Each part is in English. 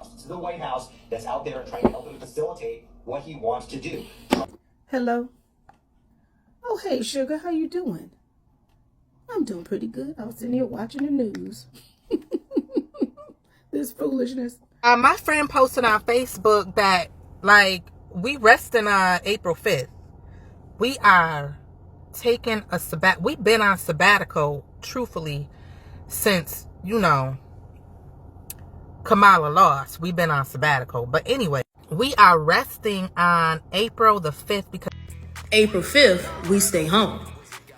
House. To the White House that's out there trying to help him facilitate what he wants to do. Hello. Oh, hey, sugar, how you doing? I'm doing pretty good. I was sitting here watching the news. This foolishness. My friend posted on Facebook that, like, we resting on April 5th. We are taking a we've been on sabbatical, truthfully, since, Kamala lost. We've been on sabbatical. But anyway, we are resting on April the 5th because April 5th, we stay home.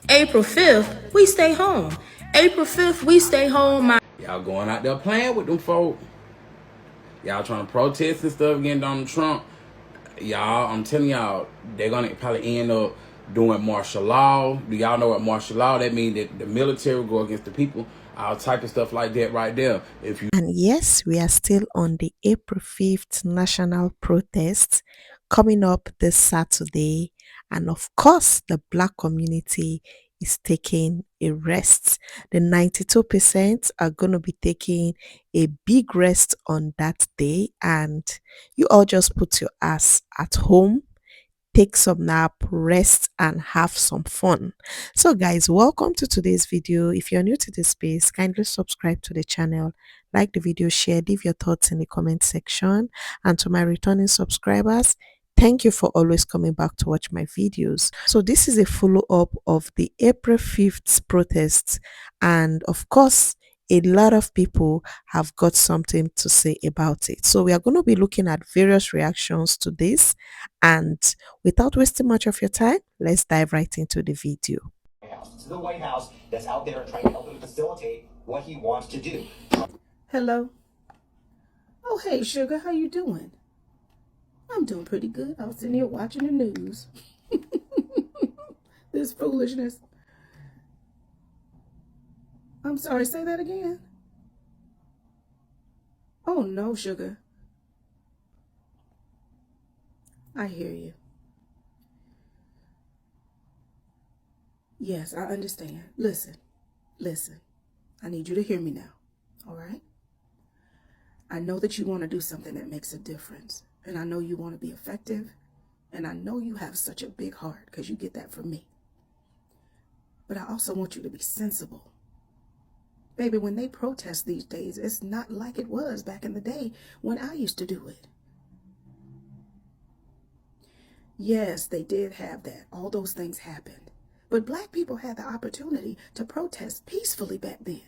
April 5th, we stay home. April 5th, we stay home. Y'all going out there playing with them folk. Y'all trying to protest and stuff against Donald Trump. Y'all, I'm telling y'all, they're going to probably end up doing martial law. Do y'all know what martial law? That means that the military will go against the people. All type of stuff like that right there. And yes, we are still on the April 5th national protest coming up this Saturday. And of course, the Black community is taking a rest. The 92% are going to be taking a big rest on that day. And you all just put your ass at home, take some nap, rest, and have some fun. So guys, welcome to today's video. If you're new to this space, kindly subscribe to the channel, like the video, share, leave your thoughts in the comment section. And to my returning subscribers, thank you for always coming back to watch my videos. So this is a follow-up of the April 5th protests, and of course a lot of people have got something to say about it. So we are going to be looking at various reactions to this, and without wasting much of your time, let's dive right into the video. To the White House that's out there trying to help him facilitate what he wants to do. Hello. Oh, hey, sugar, how you doing? I'm doing pretty good. I was sitting here watching the news. This foolishness. I'm sorry, say that again. Oh, no, sugar. I hear you. Yes, I understand. Listen. I need you to hear me now, all right? I know that you want to do something that makes a difference, and I know you want to be effective, and I know you have such a big heart because you get that from me. But I also want you to be sensible. Baby, when they protest these days, it's not like it was back in the day when I used to do it. Yes, they did have that. All those things happened. But Black people had the opportunity to protest peacefully back then.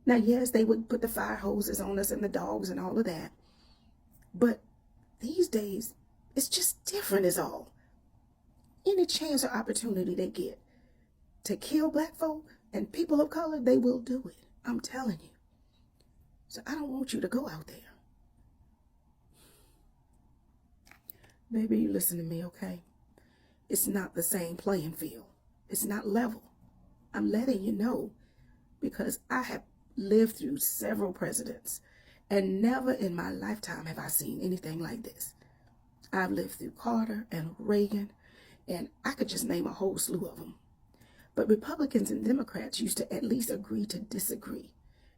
Now, yes, they would put the fire hoses on us and the dogs and all of that. But these days, it's just different is all. Any chance or opportunity they get to kill Black folk and people of color, they will do it. I'm telling you. So I don't want you to go out there. Baby, you listen to me, okay? It's not the same playing field. It's not level. I'm letting you know because I have lived through several presidents and never in my lifetime have I seen anything like this. I've lived through Carter and Reagan, and I could just name a whole slew of them. But Republicans and Democrats used to at least agree to disagree.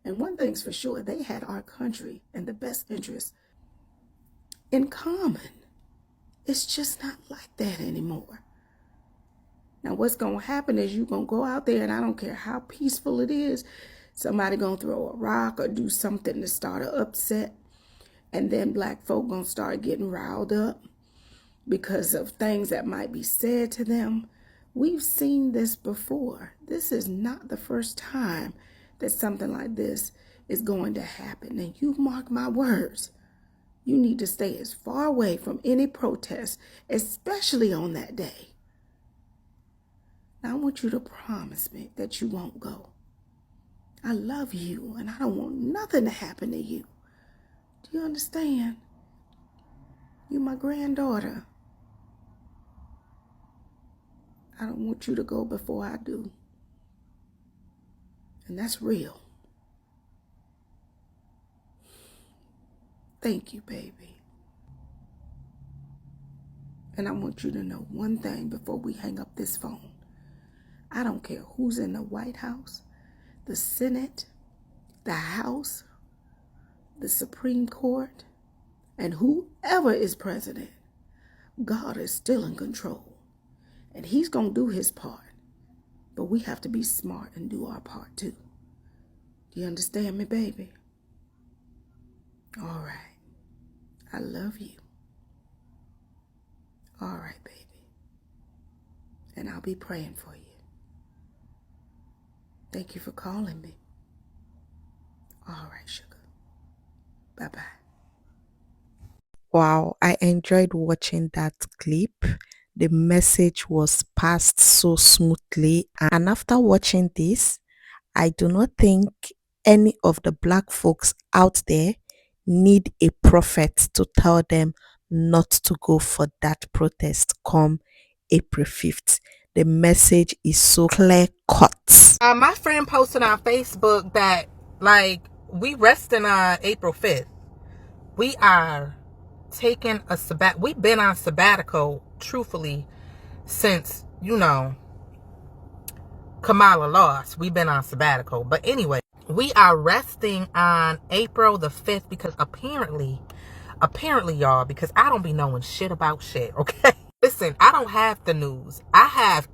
And one thing's for sure, they had our country and the best interests in common. It's just not like that anymore. Now what's going to happen is you're going to go out there, and I don't care how peaceful it is, somebody going to throw a rock or do something to start an upset. And then Black folk going to start getting riled up because of things that might be said to them. We've seen this before. This is not the first time that something like this is going to happen. And you mark my words, you need to stay as far away from any protest, especially on that day. Now, I want you to promise me that you won't go. I love you, and I don't want nothing to happen to you. Do you understand? You're my granddaughter. I don't want you to go before I do. And that's real. Thank you, baby. And I want you to know one thing before we hang up this phone. I don't care who's in the White House, the Senate, the House, the Supreme Court, And whoever is president, God is still in control. And he's going to do his part. But we have to be smart and do our part too. Do you understand me, baby? All right. I love you. All right, baby. And I'll be praying for you. Thank you for calling me. All right, sugar. Bye-bye. Wow, I enjoyed watching that clip. The message was passed so smoothly, and after watching this, I do not think any of the black folks out there need a prophet to tell them not to go for that protest come April 5th. The message is so clear cut. My friend posted on Facebook that, like, we resting on April 5th. We are taking a we've been on sabbatical, truthfully, since, Kamala lost. We've been on sabbatical. But anyway, we are resting on April the 5th because apparently, y'all, because I don't be knowing shit about shit, okay? Listen, I don't have the news. I have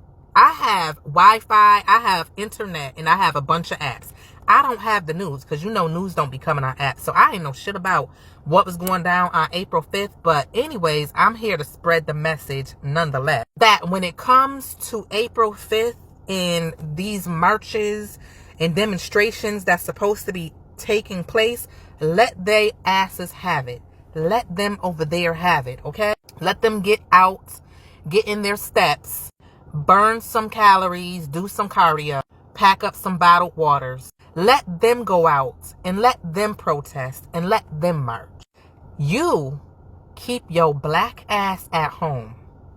Wi-Fi, I have internet, and I have a bunch of apps. I don't have the news because news don't be coming on apps. So I ain't know shit about what was going down on April 5th. But anyways, I'm here to spread the message nonetheless. That when it comes to April 5th and these marches and demonstrations that's supposed to be taking place, let they asses have it. Let them over there have it, okay? Let them get out, get in their steps, burn some calories, do some cardio, pack up some bottled waters. Let them go out and let them protest and let them march. You keep your black ass at home,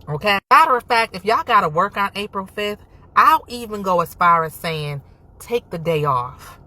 okay? Matter of fact, if y'all gotta work on April 5th, I'll even go as far as saying, take the day off.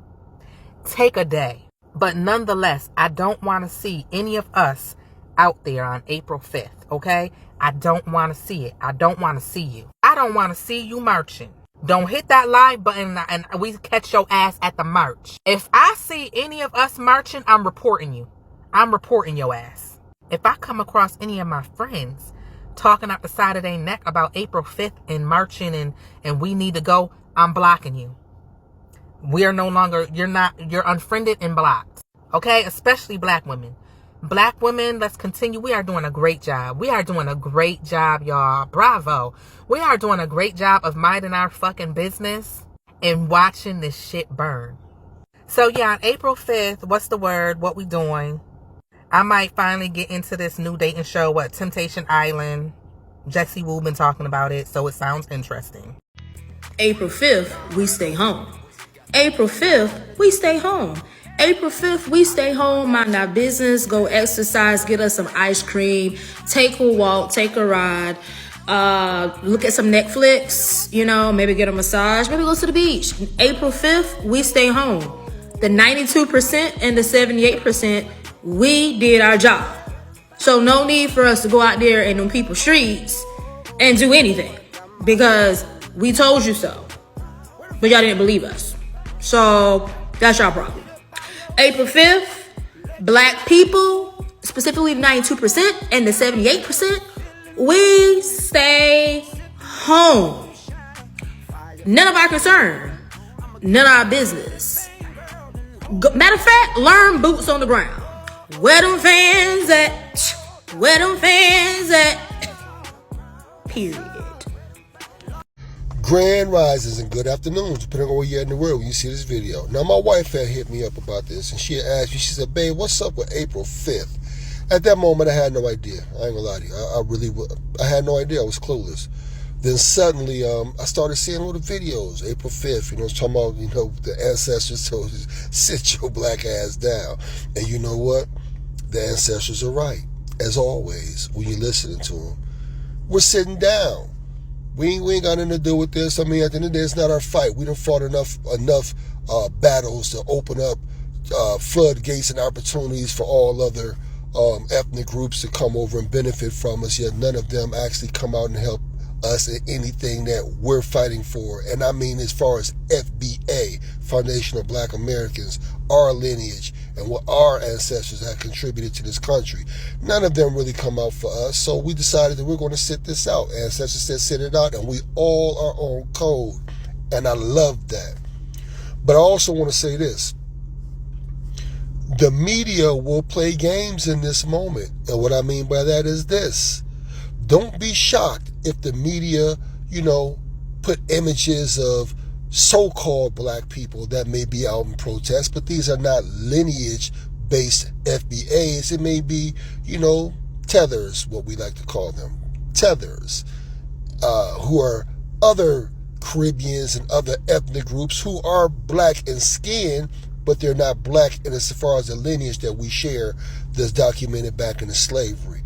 Take a day. But nonetheless, I don't want to see any of us out there on April 5th, okay? I don't want to see it. I don't want to see you. I don't want to see you marching. Don't hit that live button and we catch your ass at the march. If I see any of us marching, I'm reporting you. I'm reporting your ass. If I come across any of my friends talking out the side of their neck about April 5th and marching and we need to go, I'm blocking you. We are no longer, you're unfriended and blocked. Okay? Especially black women. Black women, let's continue. We are doing a great job. We are doing a great job, y'all. Bravo. We are doing a great job of minding our fucking business and watching this shit burn. So yeah, on April 5th, what's the word? What we doing? I might finally get into this new dating show, Temptation Island. Jesse Wu been talking about it, so it sounds interesting. April 5th, we stay home. April 5th, we stay home. April 5th, we stay home, mind our business, go exercise, get us some ice cream, take a walk, take a ride, look at some Netflix, maybe get a massage, maybe go to the beach. April 5th, we stay home. The 92% and the 78%, we did our job. So no need for us to go out there in them people's streets and do anything because we told you so, but y'all didn't believe us. So that's your problem. April 5th, black people, specifically 92% and the 78%, we stay home. None of our concern. None of our business. Matter of fact, learn boots on the ground. Where them fans at? Where them fans at? Period. Grand risings and good afternoons, depending on where you're in the world when you see this video. Now, my wife had hit me up about this, and she had asked me, she said, babe, what's up with April 5th? At that moment, I had no idea. I ain't gonna lie to you. I had no idea. I was clueless. Then suddenly, I started seeing all the videos, April 5th, talking about, the ancestors told us, sit your black ass down. And you know what? The ancestors are right. As always, when you're listening to them. We're sitting down. We ain't got nothing to do with this. I mean, at the end of the day, it's not our fight. We done fought enough battles to open up floodgates and opportunities for all other ethnic groups to come over and benefit from us, yet none of them actually come out and help us in anything that we're fighting for. And I mean, as far as FBA, Foundation of Black Americans, our lineage, and what our ancestors have contributed to this country. None of them really come out for us, so we decided that we're going to sit this out. Ancestors said sit it out, and we all are on code. And I love that. But I also want to say this. The media will play games in this moment. And what I mean by that is this. Don't be shocked if the media, put images of so-called black people that may be out in protest, but these are not lineage-based FBAs. It may be, tethers, what we like to call them, tethers, who are other Caribbeans and other ethnic groups who are black in skin, but they're not black in as far as the lineage that we share that's documented back into slavery.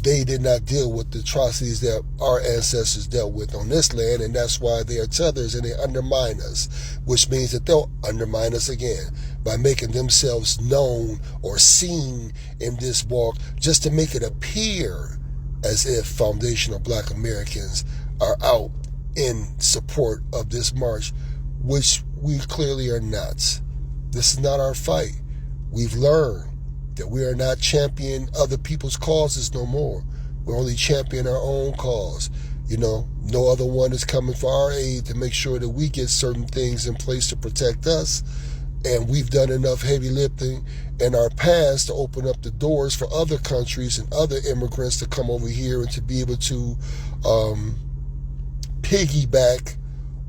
They did not deal with the atrocities that our ancestors dealt with on this land, and that's why they are tethers and they undermine us, which means that they'll undermine us again by making themselves known or seen in this walk just to make it appear as if foundational black Americans are out in support of this march, which we clearly are not. This is not our fight. We've learned that we are not championing other people's causes no more. We're only championing our own cause. No other one is coming for our aid to make sure that we get certain things in place to protect us. And we've done enough heavy lifting in our past to open up the doors for other countries and other immigrants to come over here and to be able to piggyback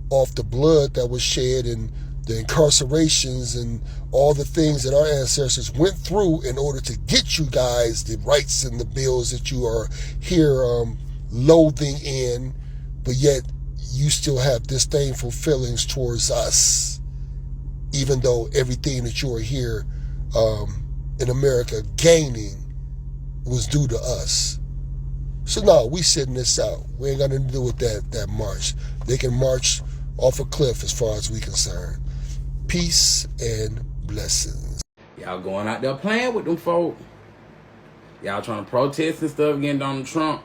off the blood that was shed and the incarcerations and all the things that our ancestors went through in order to get you guys the rights and the bills that you are here loathing in, but yet you still have disdainful feelings towards us, even though everything that you are here in America gaining was due to us. So no, we sitting this out. We ain't got nothing to do with that march. They can march off a cliff as far as we concerned. Peace and blessings. Y'all going out there playing with them folk. Y'all trying to protest and stuff against Donald Trump.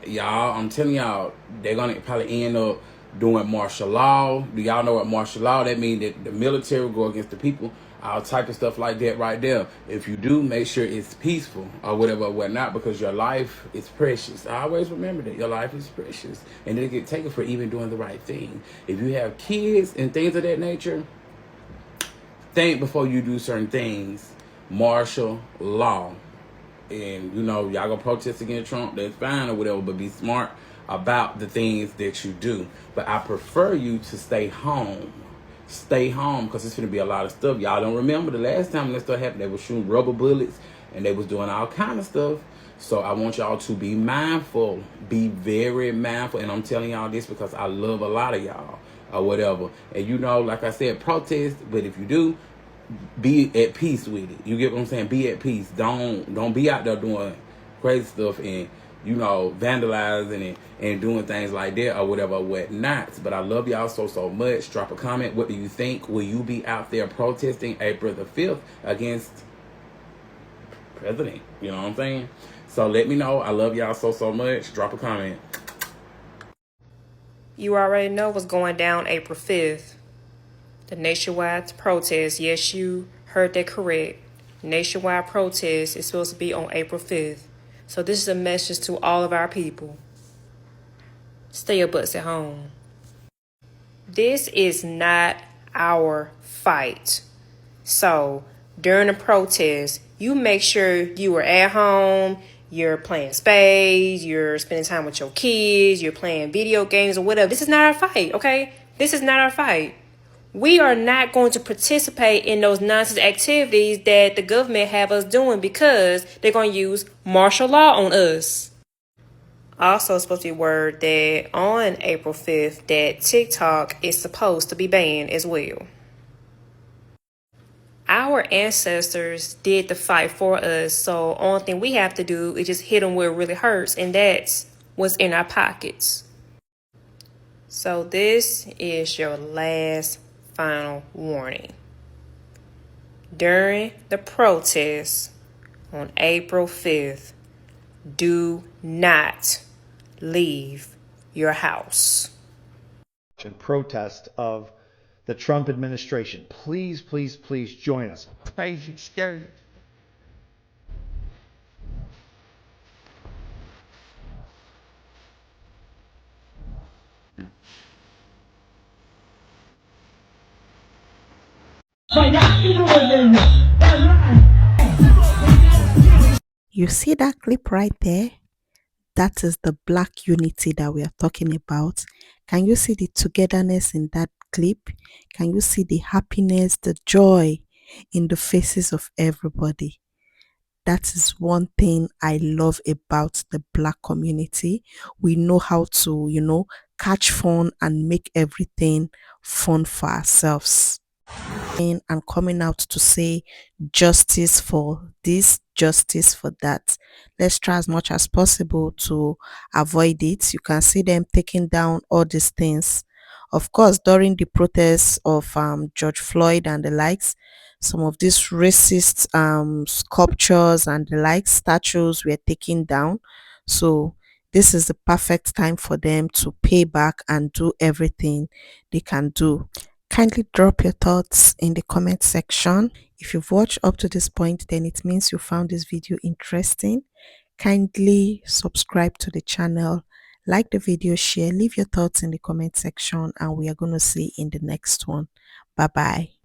Y'all, I'm telling y'all, they're going to probably end up doing martial law. Do y'all know what martial law? That means that the military will go against the people. All type of stuff like that right there. If you do, make sure it's peaceful or whatever or whatnot, because your life is precious. I always remember that. Your life is precious. And they get taken for even doing the right thing. If you have kids and things of that nature, think before you do certain things. Martial law. And, y'all gonna protest against Trump, that's fine or whatever, but be smart about the things that you do. But I prefer you to stay home. Stay home, because it's going to be a lot of stuff. Y'all don't remember the last time that stuff happened, they were shooting rubber bullets and they was doing all kind of stuff. So I want y'all to be mindful. Be very mindful. And I'm telling y'all this because I love a lot of y'all or whatever. And like I said, protest, but if you do, be at peace with it. You get what I'm saying? Be at peace. Don't be out there doing crazy stuff and vandalizing it and doing things like that or whatever or whatnot. But I love y'all so much. Drop a comment. What do you think? Will you be out there protesting April the 5th against president? You know what I'm saying? So let me know. I love y'all so much. Drop a comment. You already know what's going down April 5th. The nationwide protest. Yes, you heard that correct. Nationwide protest is supposed to be on April 5th. So this is a message to all of our people. Stay your butts at home. This is not our fight. So during the protest, you make sure you are at home, you're playing spades, you're spending time with your kids, you're playing video games or whatever. This is not our fight, okay? This is not our fight. We are not going to participate in those nonsense activities that the government have us doing because they're going to use martial law on us. Also, it's supposed to be word that on April 5th that TikTok is supposed to be banned as well. Our ancestors did the fight for us, so only thing we have to do is just hit them where it really hurts, and that's what's in our pockets. So this is your last final warning. During the protest on April 5th, do not leave your house. and protest of the Trump administration. Please, please, please join us. Crazy, scary. You see that clip right there? That is the black unity that we are talking about. Can you see the togetherness in that clip? Can you see the happiness, the joy in the faces of everybody? That is one thing I love about the black community. We know how to, catch fun and make everything fun for ourselves. And coming out to say justice for this, justice for that. Let's try as much as possible to avoid it. You can see them taking down all these things. Of course, during the protests of George Floyd and the likes, some of these racist sculptures and the like statues were taken down. So this is the perfect time for them to pay back and do everything they can do. Kindly drop your thoughts in the comment section. If you've watched up to this point, then it means you found this video interesting. Kindly subscribe to the channel, like the video, share, leave your thoughts in the comment section, and we are going to see you in the next one. Bye bye.